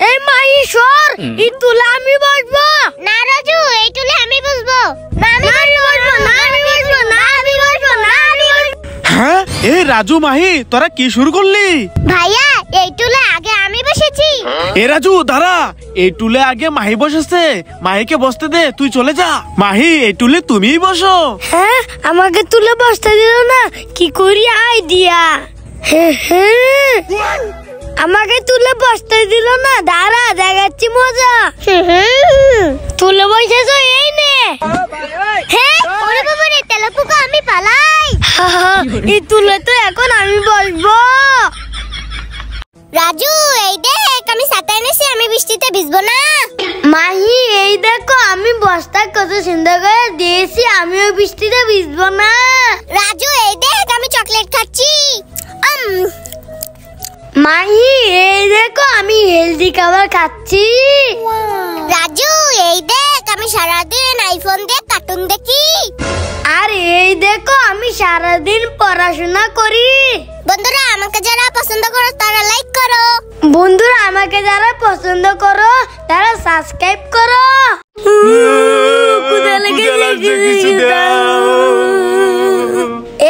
এই মাইশ্বর এই তুলে আমি বসবো না। রাজু এই তুলে আমি বসবো না। আমি বসবো না। আমি বসবো না। আমি বসবো না। আমি হ্যাঁ এই রাজু মাহি তোরা কি শুরু করলি? ভাইয়া এই তুলে আগে আমি বসেছি। এ রাজু দাঁড়া, এই টুলে আগে মাহি বসেছে, মাহিকে বসতে দে, তুই চলে যা। মাহি এই টুলে তুমিই বসো। হ্যাঁ আমাকে তুলে বসতে দিল না, কি করি আইডিয়া। আমাকে তুলে বসতে দিল না, দাঁড়া দেখাচ্ছি মজা। তুলে বসেছো এই নে। হ্যাঁ ওরে বাবা রে তেলাপোকা আমি পালাই। এই তুলে তো এখন আমি বসবো। রাজু এই দেখ আমি ছাতা এনেছি, আমি বৃষ্টিতে ভিজবো না। মাহি এই দেখো আমি বস্তা কত সুন্দর করে দিয়েছি, আমিও বৃষ্টিতে ভিজবো না। রাজু এই দেখ আমি চকলেট খাচ্ছি। মাহি এই দেখো আমি হেলদি খাবার খাচ্ছি। রাজু এই দেখ আমি সারাদিন আইফোন দিয়ে কার্টুন দেখি। আর এই দেখো আমি সারাদিন পড়াশোনা করি। বন্ধুরা আমাকে যারা পছন্দ করো তারা লাইক করো। বন্ধুরা আমাকে যারা পছন্দ করো তারা সাবস্ক্রাইব করো।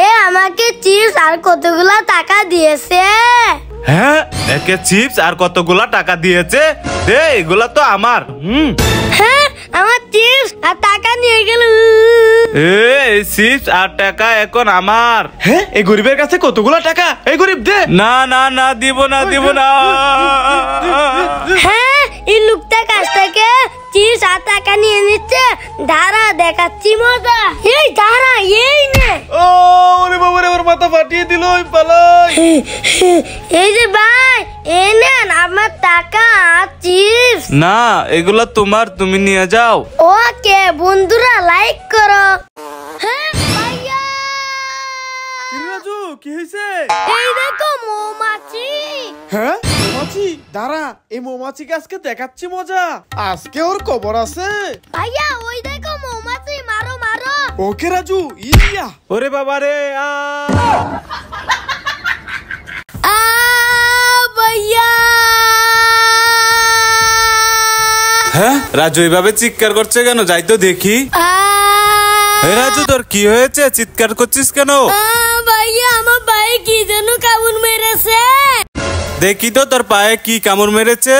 এ আমাকে চিপস আর কতগুলা টাকা দিয়েছে। হ্যাঁ একে চিপস আর কতগুলা টাকা দিয়েছে, দে এগুলা তো আমার। হ্যাঁ আমার চিপস আর টাকা নিয়ে গেল। এই চিপস আর টাকা এখন আমার। হ্যাঁ এই গরিবের কাছে কতগুলা টাকা, এই গরিব দে। না না না দিব না, দিব না। হ্যাঁ এই লোকটা কাছ থেকে চিপস আর টাকা নিয়ে নিচ্ছে, দাঁড়া দেখাচ্ছি মজা। এই দাঁড়া এই নে। ও ওরে বাবা রে, ওর মাথা ফাটিয়ে দিল, ওই পালাই। এই যে ভাই এই নেন আমার টাকা আর চিপস। না এগুলা তোমার, তুমি নিয়ে যাও। ওকে বন্ধুরা লাইক করো। হ্যাঁ ভাইয়া রাজু কি হয়েছে? এই দেখো মৌমাছি। হ্যাঁ মৌমাছি, দাঁড়া এই মৌমাছিকে আজকে দেখাচ্ছি মজা, আজকে ওর খবর আছে। ভাইয়া ওই দেখো মৌমাছি, মারো মারো। ওকে রাজু ইয়া। ওরে বাবা রে ভাইয়া। হ্যাঁ রাজু এইভাবে চিৎকার করছে কেন, যাই তো দেখি। রাজু তোর কি হয়েছে, চিৎকার করছিস কেন? ভাইয়া আমার পায়ে কি যেন কামড় মেরেছে। দেখি তো তোর পায়ে কি কামড় মেরেছে।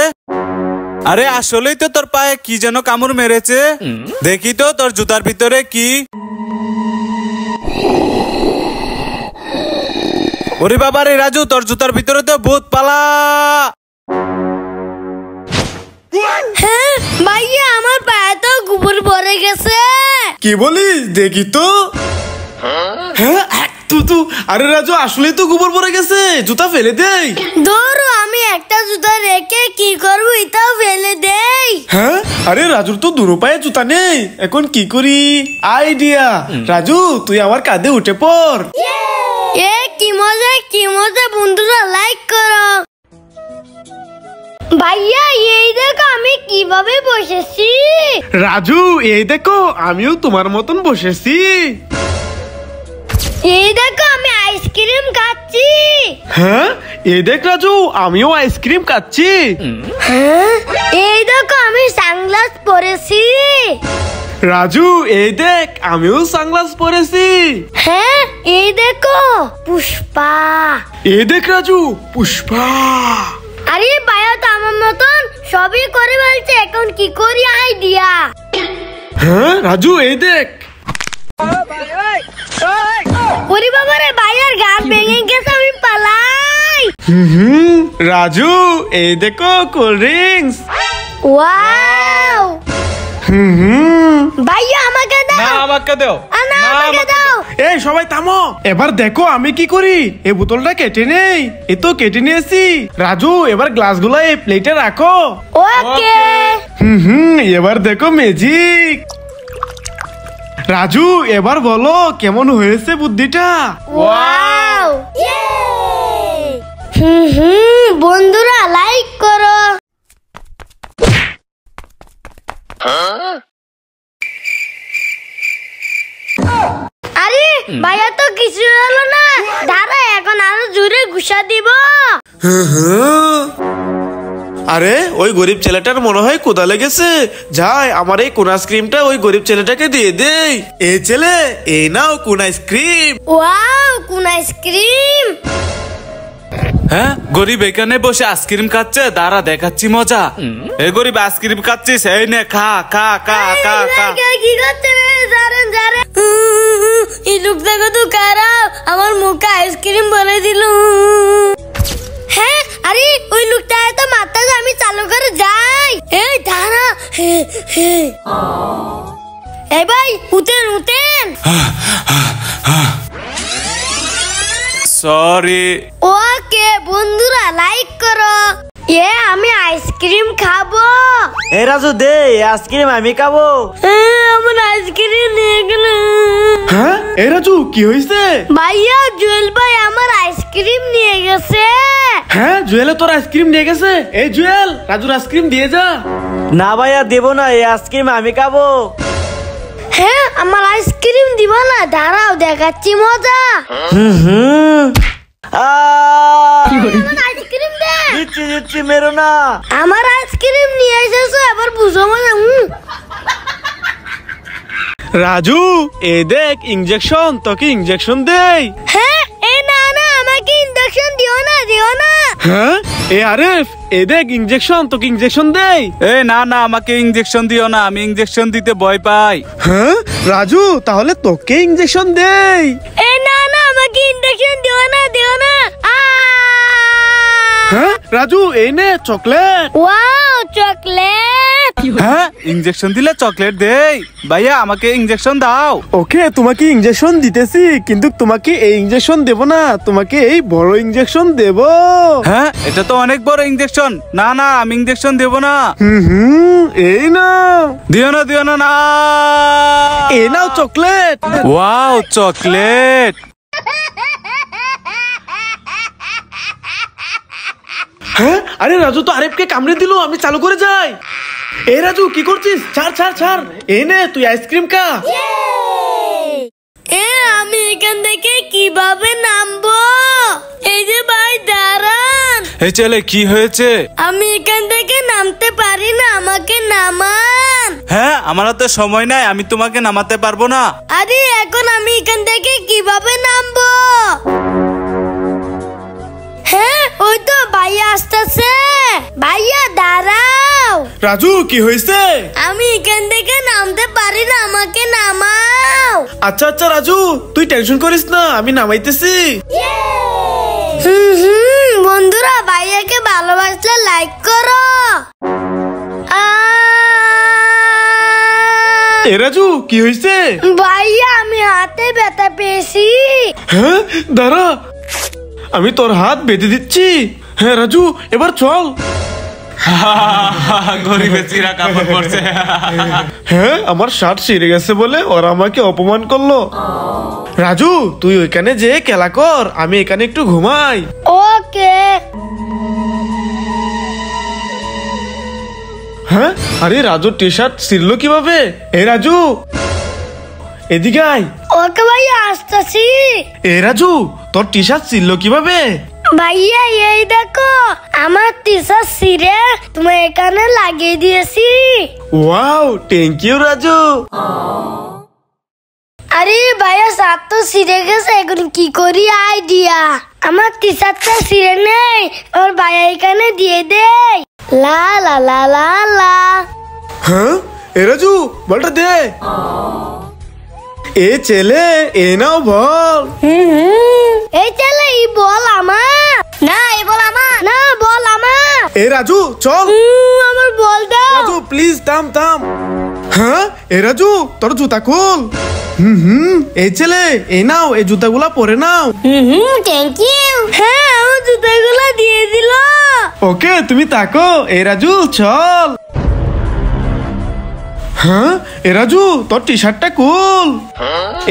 আরে আসলেই তো তোর পায়ে কি যেন কামড় মেরেছে, দেখি তো তোর জুতার ভিতরে কি। ওরে বাবা রে রাজু, তোর জুতার ভিতরে তো ভূত, পালা। হ্যাঁ ভাইয়া আমার পায়ে তো গোবর ভরে গেছে। কি বলিস, দেখি তো। হ্যাঁ তু আরে রাজু আসলেই তো গোবর ভরে গেছে, জুতা ফেলে দেই। ধরো আমি একটা জুতা রেখে কি করবো, এটাও ফেলে দেই। হ্যাঁ আরে রাজুর তো দুটো পায়ে জুতা নেই, এখন কি করি, আইডিয়া। রাজু তুই আমার কাঁধে উঠে পড়। এ কি মজা কি মজা, বন্ধুরা লাইক করো। ভাইয়া এই দেখো আমি কিভাবে বসেছি। রাজু এই দেখো আমিও তোমার মতন বসেছি। এই দেখো আমি আইসক্রিম খাচ্ছি। হ্যাঁ এই দেখ রাজু আমিও আইসক্রিম খাচ্ছি। হ্যাঁ এই দেখো আমি সানগ্লাস পরেছি। রাজু এই দেখ আমিও সানগ্লাস পরেছি। হ্যাঁ এই দেখো পুষ্পা। এই দেখ রাজু পুষ্পা। আরে ভাইয়া তো আমার মতন সবই করে বলছে, এখন কি করি আইডিয়া। হ্যাঁ রাজু এই দেখ। ওরে বাবা রে ভাইয়ার গাছ ভেঙে গেছে, আমি পালাই। রাজু এই দেখো কোল্ড ড্রিঙ্কস। ওয়াও ভাইয়া আমাকে দাও। না আমাকে দাও। না আমাকে দাও। এই সবাই থামো, এবার দেখো আমি কি করি। এই বোতলটা কেটে নেই, এ তো কেটে নিয়েছি। রাজু এবার গ্লাসগুলো এই প্লেটে রাখো। ওকে। এবার দেখো ম্যাজিক। রাজু এবার বলো কেমন হয়েছে বুদ্ধিটা। ওয়াও বন্ধুরা লাইক করো। আরে ভাইয়া তো কিছু হলো না, দাঁড়া এখন আরো জোরে ঘুষা দিব। আরে ওই গরিব ছেলেটার মনে হয় ক্ষুধা লেগেছে, যাই আমার এই কোন আইসক্রিমটা ওই গরিব ছেলেটাকে দিয়ে দেই। এই ছেলে, এই নাও কোন আইসক্রিম। ওয়াও, কোন আইসক্রিম! হ্যাঁ, গরিব এখানে বসে আইসক্রিম খাচ্ছে, দাঁড়া দেখাচ্ছি মজা। এই গরিব আইসক্রিম খাচ্ছিস, এই নে খা খা খা খা খা। কি করতে রে? জারেন জারেন, এই লোকটা কত খারাপ, আমার মুখে আইসক্রিম বলে দিল। হ্যাঁ, আরে ওই লোকটা এত মাথা, আমি চালু করে যাই। এই দাঁড়া, এই ভাই উঠেন উঠেন। সরি। ওকে বন্ধুরা, লাইক করো। আমি আইসক্রিম খাবো। এ রাজু দে আইসক্রিম, আমি খাবো। আমার আইসক্রিম নিয়ে গেল। হ্যাঁ, এই রাজু কি হয়েছে? ভাইয়া, জুয়েল ভাই আমার আইসক্রিম নিয়ে গেছে। হ্যাঁ, জুয়েলে তোর আইসক্রিম নিয়ে গেছে। এই জুয়েল, রাজুর আইসক্রিম দিয়ে যা। না ভাইয়া দেবো না, এই আইসক্রিম আমি খাবো। হ্যাঁ, আমার আইসক্রিম দিব না? দাঁড়াও দেখাচ্ছি মজা। আমার আইসক্রিম দে। দিচ্ছি দিচ্ছি, মেরো না। আমার আইসক্রিম নিয়ে এসেছো, এবার বুঝো মজা। রাজু, এই দেখ ইনজেকশন, তোকে ইনজেকশন দেই। হ্যাঁ, না না, আমাকে ইনজেকশন দিও না, দিও না। হ্যাঁ, এ আরিফ, এই দেখ ইনজেকশন, তোকে ইনজেকশন দেই। এই না না, আমাকে ইনজেকশন দিও না, আমি ইনজেকশন দিতে ভয় পাই। হ্যাঁ রাজু, তাহলে তোকে ইনজেকশন দেই। না না, আমাকে ইনজেকশন দিও না, দিও না। হ্যাঁ রাজু, এই নে চকলেট। Wow, chocolate. হ্যাঁ, ইনজেকশন দিলে চকলেট দেই। ভাইয়া আমাকে ইনজেকশন দাও। ওকে, তোমাকে ইনজেকশন দিতেছি, কিন্তু তোমাকে এই ইনজেকশন দেব না, তোমাকে এই বড় ইনজেকশন দেব। হ্যাঁ, এটা তো অনেক বড় ইনজেকশন। না না, আমি ইনজেকশন দেব না। এই নাও। দিও না দিও না না। এই নাও চকলেট। Wow, chocolate. হ্যাঁ, আরে রাজু তো আরিফকে কামড়ে দিল, আমি চালু করে যাই। এই রাজু কি করছিস? ছাড় ছাড় ছাড়। এই নে তুই আইসক্রিম খা। আমি এখান থেকে কিভাবে নামবো? এই যে ভাই দাঁড়ান। এই ছেলে, কি হয়েছে? আমি এখান থেকে নামতে পারি না, আমাকে নামান। হ্যাঁ, আমার হাতে সময় নাই, আমি তোমাকে নামাতে পারবো না। আরে এখন আমি এখান থেকে কিভাবে নামবো? হ্যাঁ, ওই তো ভাইয়া আসতেছে। ভাইয়া দাঁড়াও। রাজু কি হয়েছে? আমি এখান থেকে নামতে পারি না, আমাকে নামাও। আচ্ছা আচ্ছা রাজু, তুই টেনশন করিস না, আমি নামাইতেছি। বন্ধুরা, ভাইয়াকে ভালোবাসলে লাইক করো। এ রাজু কি হয়েছে? ভাইয়া, আমি হাতে ব্যথা পেয়েছি। হ্যাঁ দাঁড়া, আমি তোর হাত বেঁধে দিচ্ছি। হ্যাঁ রাজু, এবার চল। গরিবের চিরা কাপড় পড়ছে। হ্যাঁ, আমার শার্ট ছিঁড়ে গেছে বলে ওরা আমাকে অপমান করলো। রাজু, তুই ওইখানে যে খেলা কর, আমি এখানে একটু ঘুমাই। ওকে। হ্যাঁ, আরে রাজুর টি শার্ট ছিঁড়লো কিভাবে? এই রাজু, এদিকে আয়। ওকে ভাইয়া, আসতেছি। এ রাজু, তোর টি শার্ট ছিঁড়লো কিভাবে? ভাইয়া, এই দেখো আমার টি-শার্ট ছিঁড়ে তুমি এখানে লাগিয়ে দিয়েছি। Wow, thank you Raju. আরে ভাইয়া, শার্ট তো ছিঁড়ে গেছে, এখন কি করি আইডিয়া। আমার টি-শার্টটা ছিঁড়ে নেই, ওর ভাইয়া এখানে দিয়ে দেই। লা লা লা লা লা। হ্যাঁ, এ রাজু, বলটা দে। এ ছেলে, এ নাও বল। এই ছেলে, এই বল আমার না, এই বল আমার না, বল আমার। এ রাজু চল। আমার বল দাও। রাজু প্লিজ থাম থাম। হ্যাঁ, এ রাজু, তোর জুতা খুল। এই ছেলে, এই নাও, এই জুতাগুলা পরে নাও। Thank you. হ্যাঁ, আমার জুতাগুলো দিয়ে দিল। ওকে, তুমি তাকো। এ রাজু চল। হ্যাঁ, এ রাজু, তোর টি শার্টটা খুল।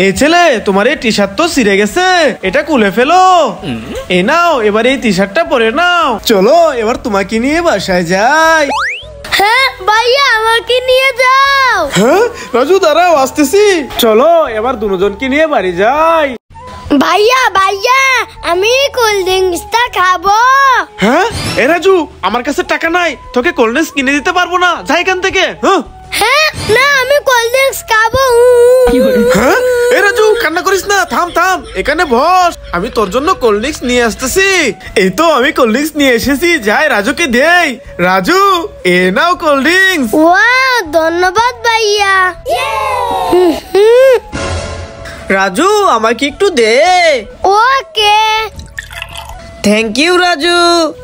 এই ছেলে, তোমার এই টি শার্ট তো ছিঁড়ে গেছে, এটা খুলে ফেলো। এ নাও, এবার এই টি শার্টটা পরে নাও। চলো, এবার তোমাকে নিয়ে বাসায় যাই। হ্যাঁ ভাইয়া, আমাকে নিয়ে যাও। হ্যাঁ রাজু, দাঁড়াও, আসতেছি। চলো, এবার দুজনকে নিয়ে বাড়ি যাই। ভাইয়া ভাইয়া আমি কোল্ড ড্রিঙ্কসটা খাবো। হ্যাঁ এ রাজু, আমার কাছে টাকা নাই, তোকে কোল্ড ড্রিঙ্কস কিনে দিতে পারবো না, যাই এখান থেকে। হ্যাঁ না আমি কোল্ড ড্রিঙ্কস খাবো। হ্যাঁ এ রাজু, কান্না করিস না, থাম থাম, এখানে বস, আমি তোর জন্য কোল্ড ড্রিঙ্কস নিয়ে আসতেছি। এই তো আমি কোল্ড ড্রিঙ্কস নিয়ে এসেছি, যাই রাজুকে দেই। রাজু এ নাও কোল্ড ড্রিঙ্কস। ওয়াও ধন্যবাদ ভাইয়া। রাজু আমাকে একটু দে। Okay thank you Raju.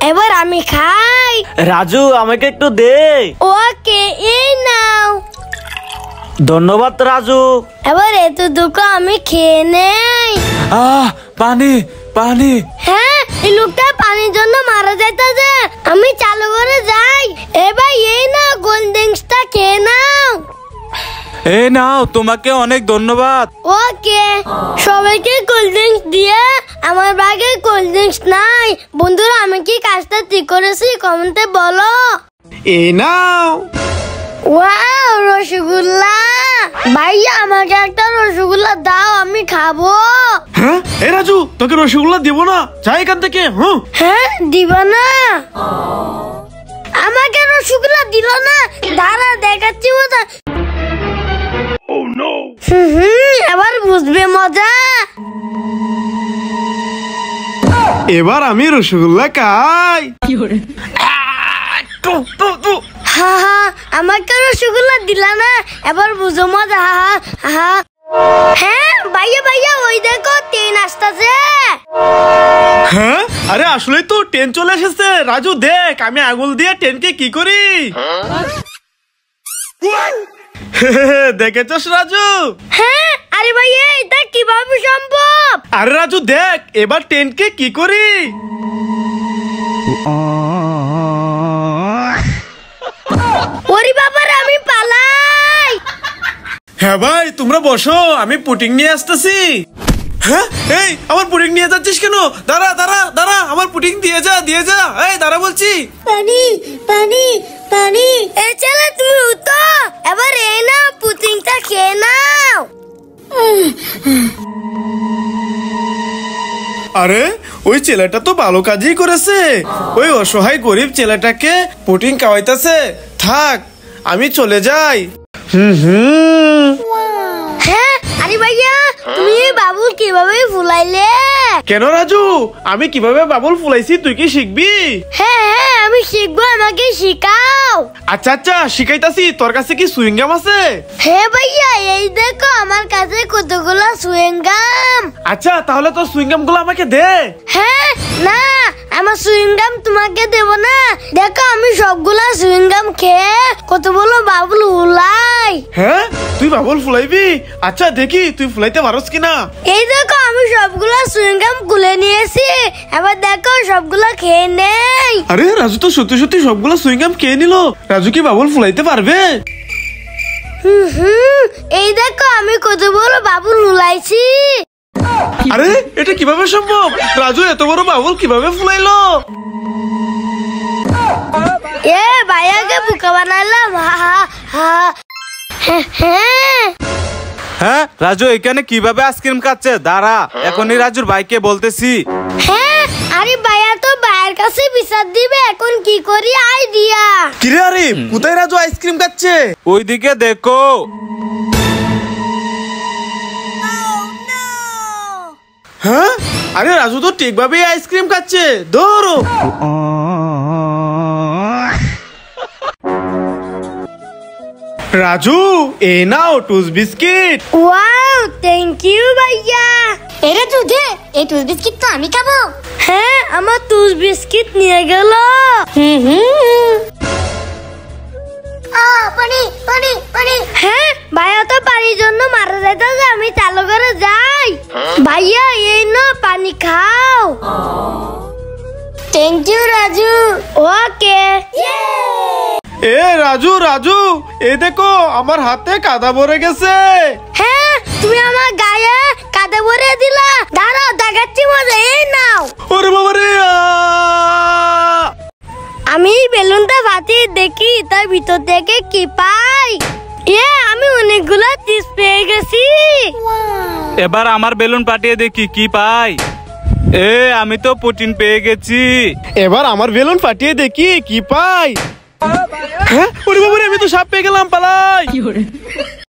এবার আমি খাই। রাজু আমাকে একটু দে। ওকে এই নাও। ধন্যবাদ রাজু। এবার এতটুকু আমি খেয়ে নেই। পানি পানি। হ্যাঁ এই লোকটা পানির জন্য মারা যাইতেছে, আমি চালু করে যাই। এবার এই না কোল্ড ড্রিঙ্কসটা খেয়ে নাও। এই নাও, তোমাকে অনেক ধন্যবাদ। ওকে সবাইকে কোল্ড ড্রিঙ্কস দিয়ে আমার ব্যাগে কোল্ড ড্রিঙ্কস নাই। বন্ধুরা আমি কি কাজটা ঠিক করেছি কমেন্টে বলো। এই নাও। ওয়াও রসগোল্লা। ভাইয়া আমাকে একটা রসগোল্লা দাও, আমি খাবো। হ্যাঁ এ রাজু, তোকে রসগোল্লা দিব না, যাই এখান থেকে। হ্যাঁ দিব না, আমাকে রসগোল্লা দিল না, দাঁড়া দেখাচ্ছি মজা। এবার বুঝবে মজা। এবার আমি রসগোল্লা খাই। হা হা আমাকে রসগোল্লা দিলা না, এবার বুঝো মজা। হা হা। হ্যাঁ ভাইয়া ভাইয়া ওই দেখো ট্রেন আসতেছে। হ্যাঁ আরে আসলে তো ট্রেন চলে এসেছে। রাজু দেখ আমি আঙুল দিয়ে ট্রেনকে কি করি। দেখেছস রাজু? হ্যাঁ আরে ভাইয়া এটা কিভাবে সম্ভব? আরে রাজু দেখ এবার ট্রেনকে কি করি। ওরে বাবারে আমি পালাই। হ্যাঁ ভাই তোমরা বসো, আমি পুডিং নিয়ে আসতেছি। হ্যাঁ এই আমার পুডিং নিয়ে যাচ্ছিস কেন? দাঁড়া দাঁড়া দাঁড়া, আমার পুডিং দিয়ে যা দিয়ে যা। এই দাঁড়া বলছি। পানি পানি পানি। এই ছেলে তুমি উঠো, এবার এই নাও পুডিংটা খেয়ে নাও। আরে ওই ছেলেটা তো ভালো কাজই করেছে, ওই অসহায় গরিব ছেলেটাকে পুডিং খাওয়াইতেছে। থাক আমি চলে যাই। হ্যাঁ আরে ভাইয়া তুমি বাবুল কিভাবে ফুলাইলে? কেন রাজু, আমি কিভাবে বাবুল ফুলাইছি তুই কি শিখবি? হ্যাঁ হ্যাঁ আমি শিখবো, আমাকে শিখাও। আচ্ছা আচ্ছা শিখাইতাছি। তোর কাছে কি সুইংগাম আছে? হ্যাঁ ভাইয়া এই দেখো আমার কাছে কতগুলো সুইংগাম। আচ্ছা তাহলে তোর সুইংগাম গুলো আমাকে দে। হ্যাঁ না আমার সুইংগাম তোমাকে দেব না। দেখো আমি সবগুলা সুইংগাম খেয়ে কত বড় বাবুল ফুলাই। হ্যাঁ তুই বাবুল ফুলাইবি? আচ্ছা দেখি তুই ফুলাইতে পারস কিনা। এই দেখো আমি সবগুলা সুইংগাম খুলে নিয়েছি, এবার দেখো সবগুলা খেয়ে নেই। আরে রাজু তো সত্যি সত্যি সবগুলো সুইংগাম খেয়ে নিল। রাজু কি বাবুল ফুলাইতে পারবে? এই দেখো আমি কত বড় বাবুল ফুলাইছি। আরে এটা কিভাবে সম্ভব? রাজু এত বড় বাবুল কিভাবে ফুলাইলো? এ ভাইয়াকে বোকা বানালাম। হা হা হা। হ্যাঁ হ্যাঁ রাজু এখানে কিভাবে আইসক্রিম খাচ্ছে? দাঁড়া এখনই রাজুর ভাইকে বলতেছি। হ্যাঁ আরে ভাইয়া তো ভাইয়ের কাছে বিচার দিবে, এখন কি করি আইডিয়া। কিরে আরে কোথায় রাজু আইসক্রিম খাচ্ছে? ওইদিকে দেখো। হ্যাঁ আরে রাজু তো ঠিকভাবে আইসক্রিম খাচ্ছে। ধরো। রাজু এ নাও টুস বিস্কিট। ওয়াও থ্যাংক ইউ ভাইয়া। এরে দুধে এই টুথ বিস্কিট তো আমি খাবো। হ্যাঁ আমার টুস বিস্কিট নিয়ে গেল। পানি পানি পানি। হ্যাঁ ভাইয়া তো পানির জন্য মারা যাইতেছে, আমি চালু করে যাই। ভাইয়া এই না পানি খাও। Thank you Raju. ওকে এ রাজু রাজু এই দেখো আমার হাতে কাদা ভরে গেছে। হ্যাঁ তুমি আমার গায়ে কাদা ভরে দিলা, দাঁড়াও দেখাচ্ছি মজা। এই নাও। ওরে বাবা রে। আমি বেলুনটা ফাটিয়ে দেখি তার ভিতর থেকে কি পাই। আমি অনেকগুলো চিজ পেয়ে গেছি। এবার আমার বেলুন পাঠিয়ে দেখি কি পাই। আমি তো প্রোটিন পেয়ে গেছি। এবার আমার বেলুন ফাটিয়ে দেখি কি পাই। হ্যাঁ, ওরে বাবারে, আমি তো সাপ পেয়ে গেলাম, পালাই।